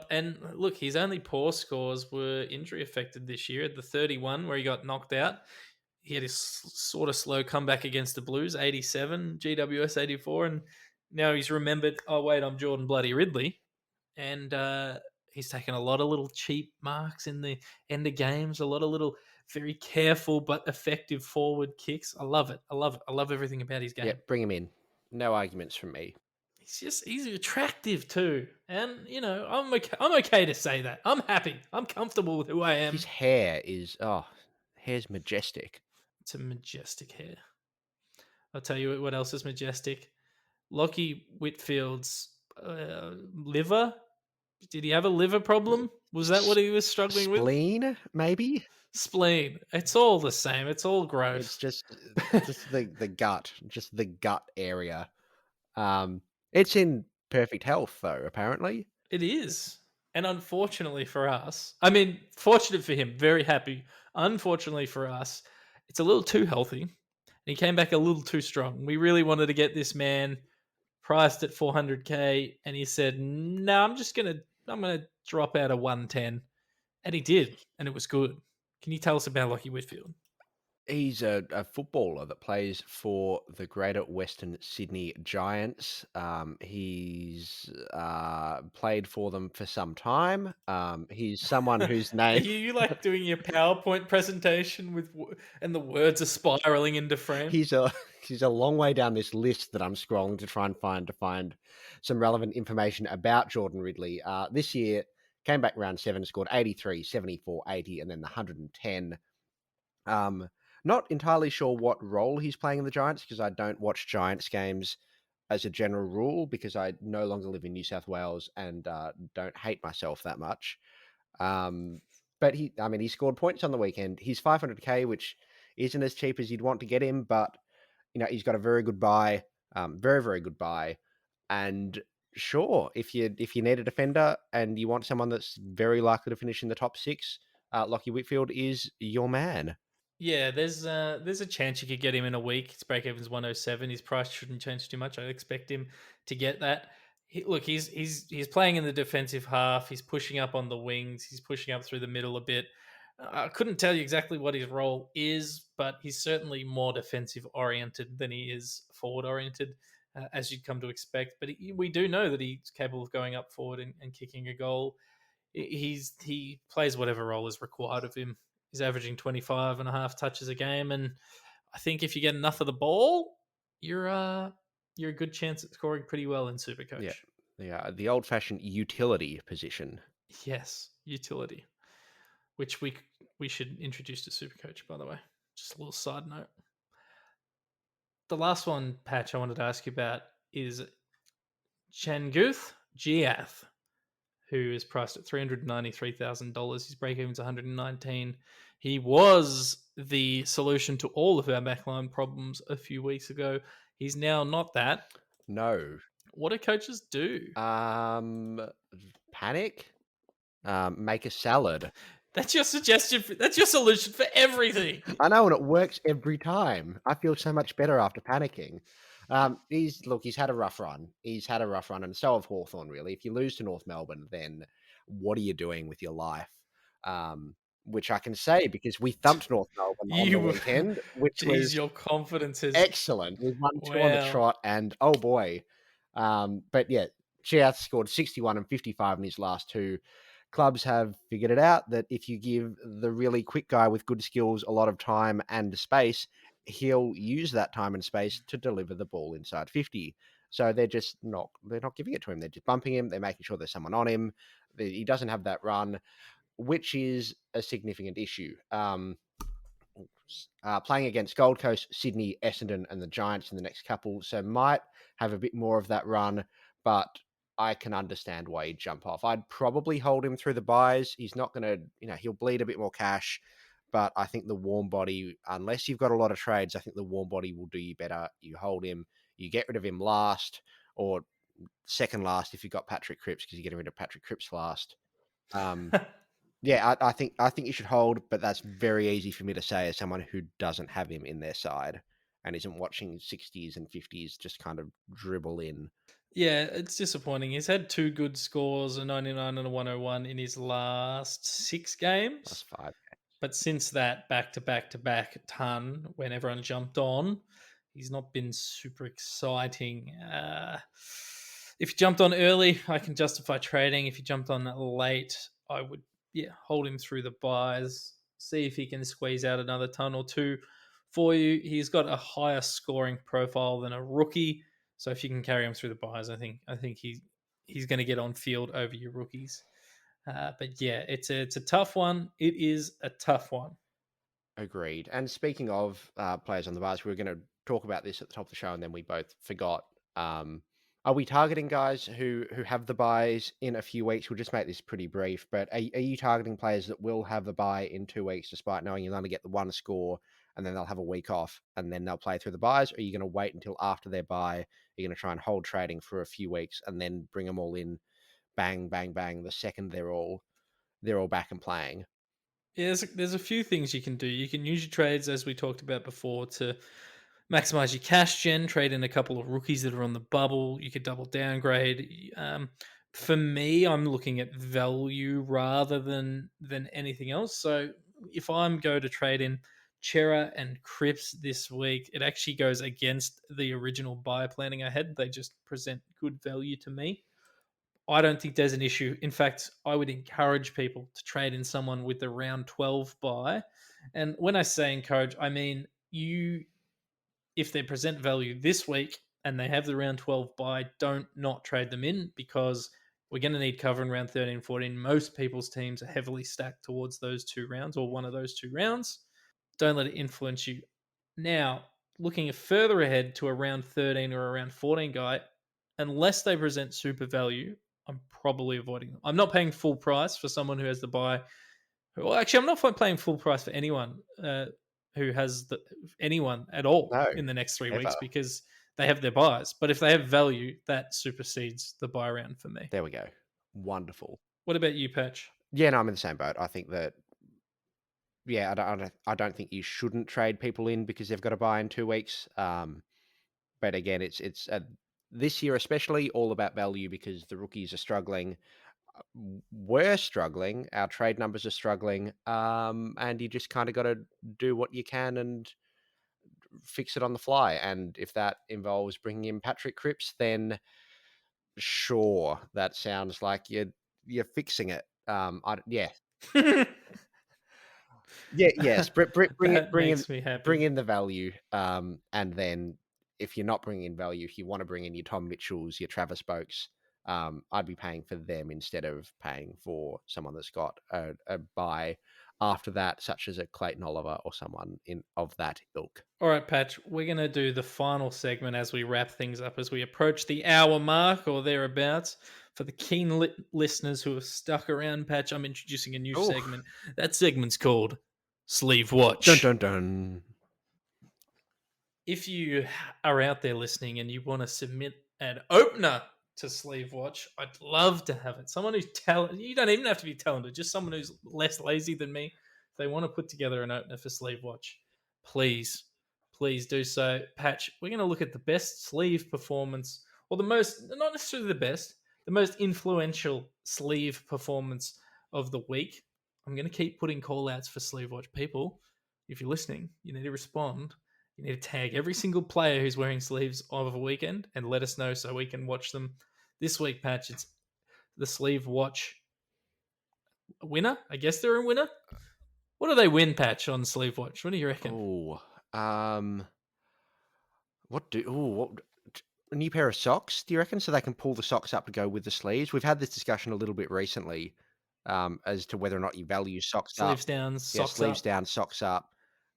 And look, his only poor scores were injury affected this year. At the 31, where he got knocked out, he had his sort of slow comeback against the Blues, 87, GWS 84, and now he's remembered, oh, wait, I'm Jordan Bloody Ridley. And he's taken a lot of little cheap marks in the end of games, a lot of little very careful but effective forward kicks. I love it. I love everything about his game. Yeah, bring him in. No arguments from me. He's attractive too. And, you know, I'm okay to say that. I'm happy. I'm comfortable with who I am. His hair's majestic. It's a majestic hair. I'll tell you what else is majestic. Lachie Whitfield's liver. Did he have a liver problem? Was that what he was struggling with? Spleen, maybe? Spleen. It's all the same. It's all gross. It's just the gut, just the gut area. It's in perfect health, though, apparently. It is. And unfortunately for us, I mean, fortunate for him, very happy. Unfortunately for us, it's a little too healthy. And he came back a little too strong. We really wanted to get this man priced at 400k, and he said, no, I'm going to drop out of 110. And he did, and it was good. Can you tell us about Lachie Whitfield? He's a footballer that plays for the Greater Western Sydney Giants. He's played for them for some time. He's someone whose name... Are you like doing your PowerPoint presentation and the words are spiraling into frame? He's a long way down this list that I'm scrolling to try and find some relevant information about Jordan Ridley. This year, came back round 7, scored 83, 74, 80, and then the 110. Not entirely sure what role he's playing in the Giants because I don't watch Giants games as a general rule because I no longer live in New South Wales and don't hate myself that much. But but he scored points on the weekend. He's 500k, which isn't as cheap as you'd want to get him, but he's got a very good buy, very, very good buy. And sure, if you need a defender and you want someone that's very likely to finish in the top 6, Lachie Whitfield is your man. Yeah, there's a chance you could get him in a week. His break even's 107. His price shouldn't change too much. I expect him to get that. He's playing in the defensive half. He's pushing up on the wings. He's pushing up through the middle a bit. I couldn't tell you exactly what his role is, but he's certainly more defensive oriented than he is forward oriented, as you'd come to expect. But we do know that he's capable of going up forward and kicking a goal. He plays whatever role is required of him. He's averaging 25 and a half touches a game, and I think if you get enough of the ball, you're a good chance at scoring pretty well in Supercoach. Yeah, the old-fashioned utility position. Yes, utility, which we should introduce to Supercoach, by the way. Just a little side note. The last one, Patch, I wanted to ask you about is Changkuoth Jiath, who is priced at $393,000. His break even's 119. He was the solution to all of our backline problems a few weeks ago. He's now not that. No. What do coaches do? Panic. Make a salad. That's your suggestion. That's your solution for everything. I know, and it works every time. I feel so much better after panicking. He's had a rough run. And so have Hawthorn, really. If you lose to North Melbourne, then what are you doing with your life? Which I can say because we thumped North Melbourne on the weekend, which was your confidence is excellent. We won 2 on the trot, and oh boy. But yeah, Jiath scored 61 and 55 in his last 2. Clubs have figured it out that if you give the really quick guy with good skills a lot of time and space, he'll use that time and space to deliver the ball inside 50. So they're not giving it to him. They're just bumping him. They're making sure there's someone on him. He doesn't have that run, which is a significant issue. Playing against Gold Coast, Sydney, Essendon, and the Giants in the next couple, so might have a bit more of that run, but I can understand why he'd jump off. I'd probably hold him through the buys. He's not going to, he'll bleed a bit more cash, but I think the warm body, unless you've got a lot of trades, I think the warm body will do you better. You hold him, you get rid of him last or second last if you've got Patrick Cripps because you're getting rid of Patrick Cripps last. Yeah, I think you should hold, but that's very easy for me to say as someone who doesn't have him in their side and isn't watching 60s and 50s just kind of dribble in. Yeah, it's disappointing. He's had 2 good scores, a 99 and a 101 in his last 6 games. Last 5 games. But since that, back to back, a ton, when everyone jumped on, he's not been super exciting. If you jumped on early, I can justify trading. If you jumped on late, I would hold him through the buys, see if he can squeeze out another ton or 2 for you. He's got a higher scoring profile than a rookie. So if you can carry him through the buys, I think he's going to get on field over your rookies. But yeah, it's a tough one. It is a tough one. Agreed. And speaking of players on the buys, we were going to talk about this at the top of the show, and then we both forgot. Are we targeting guys who have the buys in a few weeks? We'll just make this pretty brief. But are you targeting players that will have the buy in 2 weeks, despite knowing you'll only get the 1 score, and then they'll have a week off, and then they'll play through the buys? Or are you going to wait until after their buy? You're going to try and hold trading for a few weeks, and then bring them all in, bang, bang, bang, the second they're all back and playing? Yeah, there's a few things you can do. You can use your trades, as we talked about before, to maximize your cash gen, trade in a couple of rookies that are on the bubble. You could double downgrade. For me, I'm looking at value rather than anything else. So if I'm going to trade in Cerra and Cripps this week, it actually goes against the original buy planning I had. They just present good value to me. I don't think there's an issue. In fact, I would encourage people to trade in someone with the round 12 buy. And when I say encourage, I mean if they present value this week and they have the round 12 buy, don't not trade them in, because we're going to need cover in round 13 and 14. Most people's teams are heavily stacked towards those 2 rounds or one of those 2 rounds. Don't let it influence you. Now, looking further ahead to a round 13 or a round 14 guy, unless they present super value, I'm probably avoiding them. I'm not paying full price for someone who has the buy Well, actually, I'm not playing full price for anyone who has anyone at all No, in the next 3 ever. weeks because they have their buys. But if they have value, that supersedes the buy round for me. There we go. Wonderful. What about you, Patch? Yeah, no, I'm in the same boat. I think that, yeah, I don't think you shouldn't trade people in because they've got to buy in 2 weeks. But again, it's this year especially all about value because the rookies are struggling. We're struggling. Our trade numbers are struggling. And you just kind of got to do what you can and fix it on the fly. And if that involves bringing in Patrick Cripps, then sure, that sounds like you're fixing it. Yeah, yeah, yes. That makes me Bring happy. in the value. And then if you're not bringing in value, if you want to bring in your Tom Mitchells, your Travis Boaks, I'd be paying for them instead of paying for someone that's got a buy after that, such as a Clayton Oliver or someone of that ilk. All right, Patch, we're going to do the final segment as we wrap things up, as we approach the hour mark or thereabouts. For the keen listeners who have stuck around, Patch, I'm introducing a new Oh, segment. That segment's called Sleeve dun Watch. dun dun. If you are out there listening and you want to submit an opener to Sleevewatch, I'd love to have it. Someone who's talented. You don't even have to be talented, just someone who's less lazy than me. If they want to put together an opener for Sleevewatch, please, please do so. Patch, we're going to look at the best sleeve performance, or the most, not necessarily the best, the most influential sleeve performance of the week. I'm going to keep putting call outs for Sleevewatch. People, if you're listening, you need to respond. You need to tag every single player who's wearing sleeves of a weekend and let us know so we can watch them. This week, Patch, it's the Sleeve Watch winner. I guess they're a winner. What do they win, Patch, on Sleeve Watch? What do you reckon? Oh, what a new pair of socks, do you reckon? So they can pull the socks up to go with the sleeves. We've had this discussion a little bit recently, as to whether or not you value socks up. Sleeves down, Yeah, socks sleeves up. down, socks up.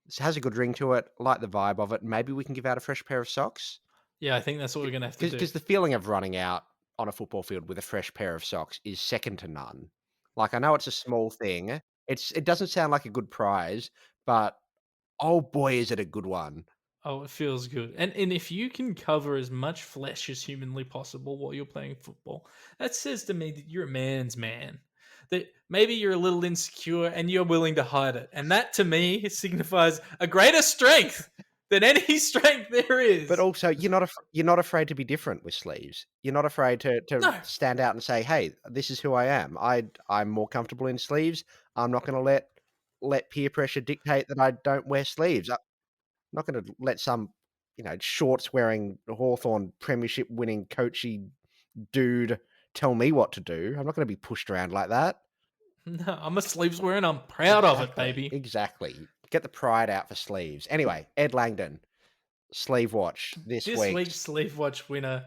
This has a good ring to it. Like the vibe of it. Maybe we can give out a fresh pair of socks. Yeah, I think that's what we're going to have to do. Because the feeling of running out on a football field with a fresh pair of socks is second to none. Like, I know it's a small thing. It doesn't sound like a good prize, but oh boy, is it a good one. Oh, it feels good. And if you can cover as much flesh as humanly possible while you're playing football, that says to me that you're a man's man. That maybe you're a little insecure and you're willing to hide it. And that to me signifies a greater strength than any strength there is. But also, you're not afraid to be different with sleeves. You're not afraid to No. stand out and say, "Hey, this is who I am. I'm more comfortable in sleeves. I'm not going to let peer pressure dictate that I don't wear sleeves. I'm not going to let some, shorts wearing Hawthorn Premiership winning coachy dude tell me what to do. I'm not going to be pushed around like that." No, I'm a sleeves wearing. I'm proud of it, baby. Exactly. Get the pride out for sleeves. Anyway, Ed Langdon, Sleeve Watch this This week. week's Sleeve Watch winner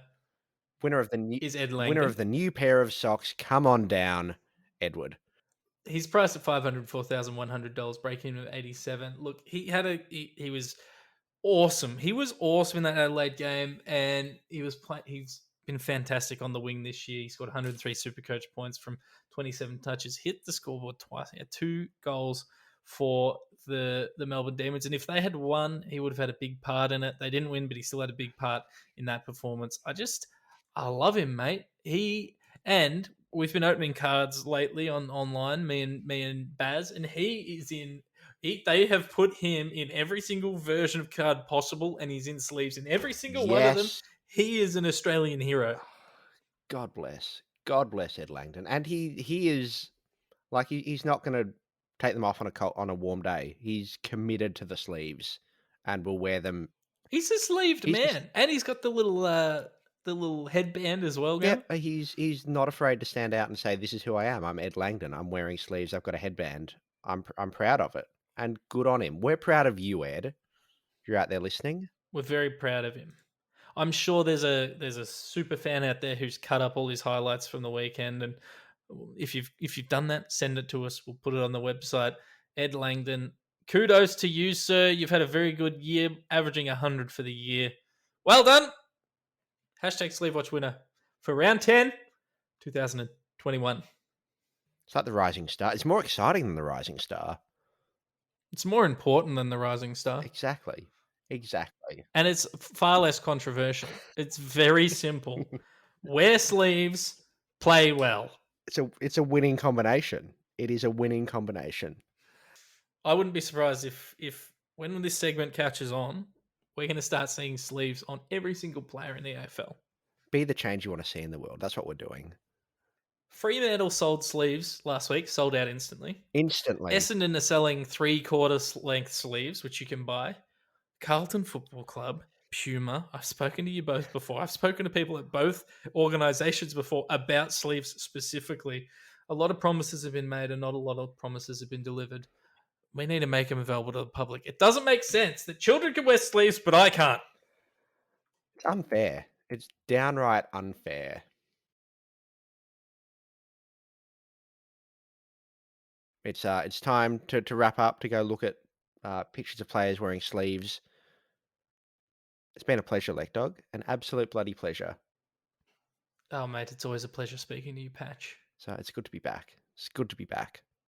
Winner of the new is Ed winner Langdon. of the new pair of socks. Come on down, Edward. He's priced at $504,100, breaking even at 87. Look, he was awesome. He was awesome in that Adelaide game, and he's been fantastic on the wing this year. He scored 103 Supercoach points from 27 touches, hit the scoreboard twice. He had 2 goals for the Melbourne Demons, and if they had won, he would have had a big part in it. They didn't win, but he still had a big part in that performance. I love him, mate. And we've been opening cards lately online, me and Baz, and they have put him in every single version of card possible, and he's in sleeves in every single one of them. Yes. He is an Australian hero. God bless. God bless Ed Langdon. And he is like he's not going to take them off on a warm day. He's committed to the sleeves and will wear them. He's a sleeved He's just man, and he's got the little headband as well yeah, going. he's not afraid to stand out and say, "This is who I am. I'm Ed Langdon. I'm wearing sleeves. I've got a headband. I'm proud of it." And good on him. We're proud of you, Ed. If you're out there listening. We're very proud of him. I'm sure there's a super fan out there who's cut up all his highlights from the weekend, and if you've done that, send it to us. We'll put it on the website. Ed Langdon, kudos to you, sir. You've had a very good year, averaging 100 for the year. Well done. # Sleevewatch winner for round 10, 2021. It's like the rising star. It's more exciting than the rising star. It's more important than the rising star. Exactly. Exactly. And it's far less controversial. It's very simple. Wear sleeves, play well. It's a winning combination. It is a winning combination. I wouldn't be surprised if when this segment catches on, we're going to start seeing sleeves on every single player in the AFL. Be the change you want to see in the world. That's what we're doing. Fremantle sold sleeves last week, sold out instantly. Instantly. Essendon are selling 3/4 length sleeves, which you can buy. Carlton Football Club, Puma. I've spoken to you both before. I've spoken to people at both organisations before about sleeves specifically. A lot of promises have been made and not a lot of promises have been delivered. We need to make them available to the public. It doesn't make sense that children can wear sleeves, but I can't. It's unfair. It's downright unfair. It's time to wrap up, to go look at pictures of players wearing sleeves. It's been a pleasure, Lekdog. An absolute bloody pleasure. Oh, mate, it's always a pleasure speaking to you, Patch. So it's good to be back. It's good to be back.